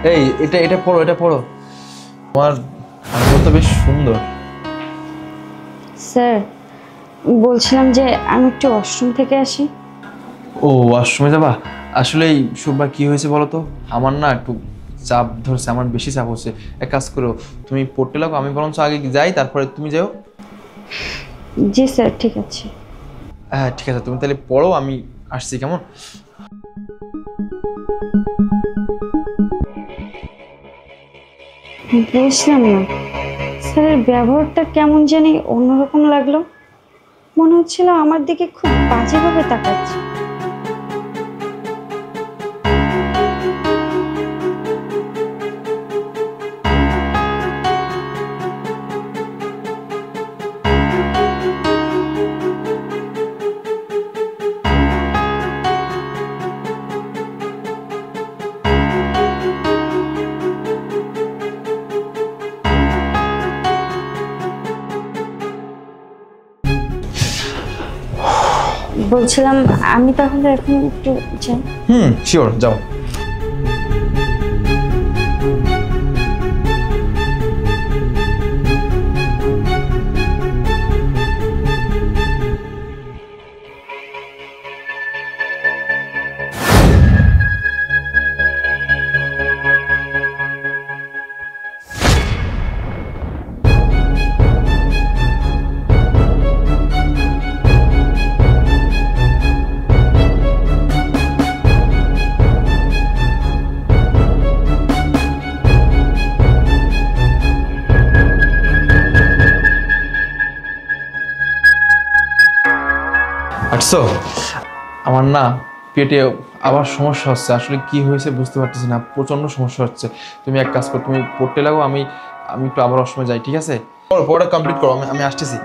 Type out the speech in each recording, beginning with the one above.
এই এটা এটা পড়ো, এটা পড়ো। তোমার তো বেশ সুন্দর। স্যার বলছিলাম যে আমি একটু ওয়াশরুম থেকে আসি। ও ওয়াশরুমে যাবা? আসলে শুভ্রা কি হয়েছে বলো তো, আমার না একটু চাপ ধরছে, আমার বেশি চাপ হচ্ছে। এক কাজ করো, তুমি পড়তে লাগো, আমি বরঞ্চ আগে যাই, তারপরে তুমি যাও। জি স্যার, ঠিক আছে। হ্যাঁ ঠিক আছে, তুমি তাহলে পড়ো, আমি আসছি, কেমন? বুঝলাম না, স্যারের ব্যবহারটা কেমন জানি অন্যরকম লাগলো। মনে হচ্ছিল আমার দিকে খুব বাজেভাবে তাকাচ্ছে। বলছিলাম আমি তাহলে এখন একটু যাই। শিওর, যাও। আচ্ছা, আমার না পেটে আবার সমস্যা হচ্ছে, আসলে কি হয়েছে বুঝতে পারতেছি না, প্রচন্ড সমস্যা হচ্ছে। তুমি এক কাজ করো, তুমি পড়তে লাগো, আমি আমি একটু আবার অসময় যাই, ঠিক আছে? পড়াটা কমপ্লিট করো, আমি আসতেছি।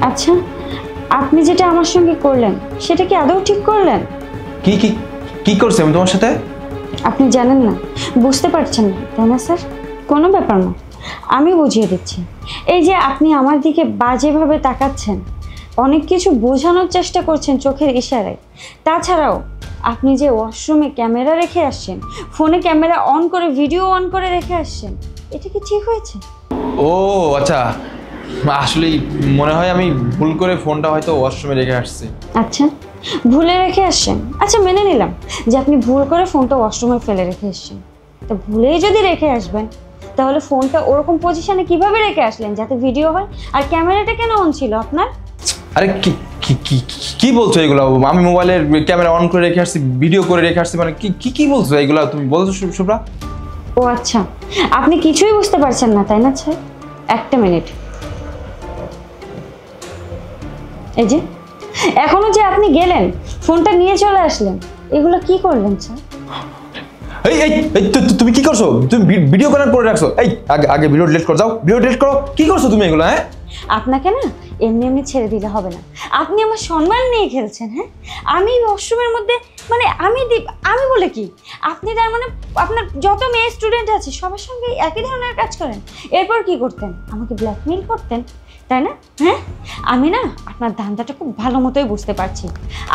আচ্ছা, আপনি যেটা আমার সঙ্গে করলেন সেটা কি আদৌ ঠিক করলেন? কি কি কি করছি আমি তোমার সাথে? আপনি জানেন না, বুঝতে পারছেন না, তাই না স্যার? কোনো ব্যাপার না, আমি বুঝিয়ে দিচ্ছি। এই যে আপনি আমার দিকে বাজেভাবে তাকাচ্ছেন, অনেক কিছু বোঝানোর চেষ্টা করছেন চোখের ইশারায়। তাছাড়াও আপনি যে ওয়াশরুমে ক্যামেরা রেখে আসছেন, ফোনে ক্যামেরা অন করে ভিডিও অন করে রেখে আসছেন, এটা কি ঠিক হয়েছে? ও আচ্ছা, আসলে মনে হয় আমি ভুল করে ফোনটা হয়তো ওয়াশরুমে রেখে আসছি। আচ্ছা, ভুলে রেখে আসছেন? আচ্ছা, মেনে নিলাম যে আপনি ভুল করে ফোনটা ওয়াশরুমে ফেলে রেখে আসছেন। তো ভুলেই যদি রেখে আসবেন, তাহলে ফোনটা ওরকম পজিশনে কিভাবে রেখে আসলেন যাতে ভিডিও হয়? আর ক্যামেরাটা কেন অন ছিল আপনার? আরে কি কি কি কি বলছো এগুলো? আমি মোবাইলের ক্যামেরা অন করে রেখে আসছি, ভিডিও করে রেখে আসছি, মানে কি কি কি বলছো এগুলো তুমি বলছো শুভ্রা? ও আচ্ছা, আপনি কিছুই বুঝতে পারছেন না তাই না স্যার? একটা মিনিট, এই যে এখনো যে আপনি গেলেন, ফোনটা নিয়ে চলে আসলেন, এগুলো কি করলেন স্যার? এই এই তুমি কি করছো? তুমি ভিডিও করার করে রাখছো। এই আগে আগে ভিডিও ডিলিট করো, যাও ভিডিও ডিলিট করো। কি করছো তুমি এগুলো? হ্যাঁ, আপনাকে না এমনি এমনি ছেড়ে দিলে হবে না, আপনি আমার সম্মান নিয়ে খেলছেন। হ্যাঁ, আমি ওয়াশরুমের মধ্যে মানে আমি বলে কি, আপনি তার মানে আপনার যত মেয়ে স্টুডেন্ট আছে সবার সঙ্গে একই ধরনের কাজ করেন। এরপর কি করতেন? আমাকে ব্ল্যাকমেইল করতেন, তাই না? হ্যাঁ, আমি না আপনার ধান্দাটা খুব ভালো মতোই বুঝতে পারছি।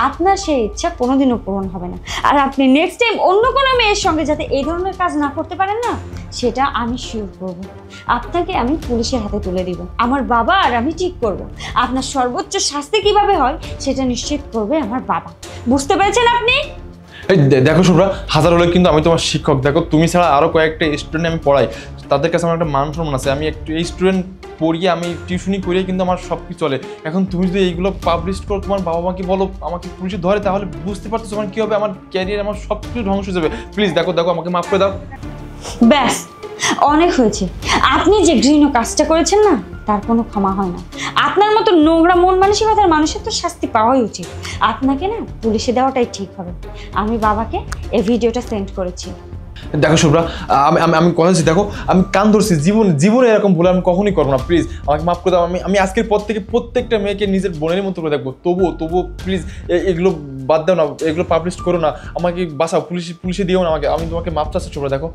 আপনার সেই ইচ্ছা কোনোদিনও পূরণ হবে না। আর আপনি নেক্সট টাইম অন্য কোনো মেয়ের সঙ্গে যাতে এই ধরনের কাজ না করতে পারেন না, সেটা আমি শিওর করব। আপনাকে আমি পুলিশের হাতে তুলে দিব, আমার বাবা আর আমি ঠিক করব। আপনার সর্বোচ্চ শাস্তি কিভাবে হয় সেটা নিশ্চিত করবে আমার বাবা। বুঝতে পেরেছেন আপনি? এই দেখো শুভ্রা, হাজার হলে কিন্তু আমি তোমার শিক্ষক। দেখো, তুমি ছাড়া আরো কয়েকটা স্টুডেন্ট আমি পড়াই, তাদের কাছে আমার একটা মান সম্মান আছে। আমি একটু এই স্টুডেন্ট পড়িয়ে, আমি টিউশনি করিয়ে কিন্তু আমার সব কিছু চলে। এখন তুমি যদি এইগুলো পাবলিশ করো, তোমার বাবা মাকে বলো, আমাকে পুলিশে ধরে, তাহলে বুঝতে পারছো আমার কি হবে? আমার ক্যারিয়ার, আমার সব কিছু ধ্বংস হয়ে যাবে। প্লিজ দেখো, আমাকে মাফ করে দাও। ব্যাস, অনেক হয়েছে। আপনি যে ঘৃণ্য কাজটা করেছেন না, তার কোনো ক্ষমা হয় না। আপনার মতো নোংরা মন মানসিকতার মানুষের তো শাস্তি পাওয়াই উচিত। আপনাকে না পুলিশে দেওয়াটাই ঠিক হবে। আমি বাবাকে এই ভিডিওটা সেন্ড করেছি। দেখো শুভ্রা, আমি আমি আমি কথা দিচ্ছি, দেখো আমি কান ধরছি, জীবনে এরকম ভুল আমি কখনোই করবো না, প্লিজ আমাকে মাফ করে দাও। আমি আজকের পর থেকে প্রত্যেকটা মেয়েকে নিজের বোনের মতো করে দেখবো। তবুও প্লিজ এগুলো বাদ দাও না, এগুলো পাবলিশ করো না, আমাকে বাঁচাও, পুলিশে দিও না আমাকে। আমি তোমাকে মাফ চাচ্ছি শুভ্রা। দেখো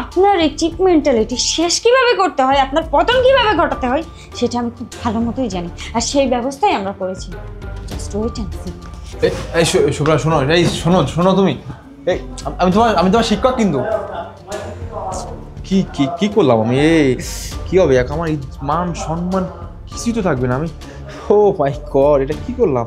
আপনার এই চিপ মেন্টালিটি শেষ কিভাবে করতে হয়, আপনার পতন কিভাবে ঘটাতে হয়, সেটা আমি খুব ভালো মতোই জানি, আর সেই ব্যবস্থাই আমরা করেছি। Just wait and see. এই শুভ্রা শোনো, এই শোনো তুমি, এই আমি তোমার শিক্ষক কিন্তু। কি করলাম আমি? কি হবে এক, আমার মান সম্মান কিছুই তো থাকবে না। ও মাই গড, এটা কি করলাম?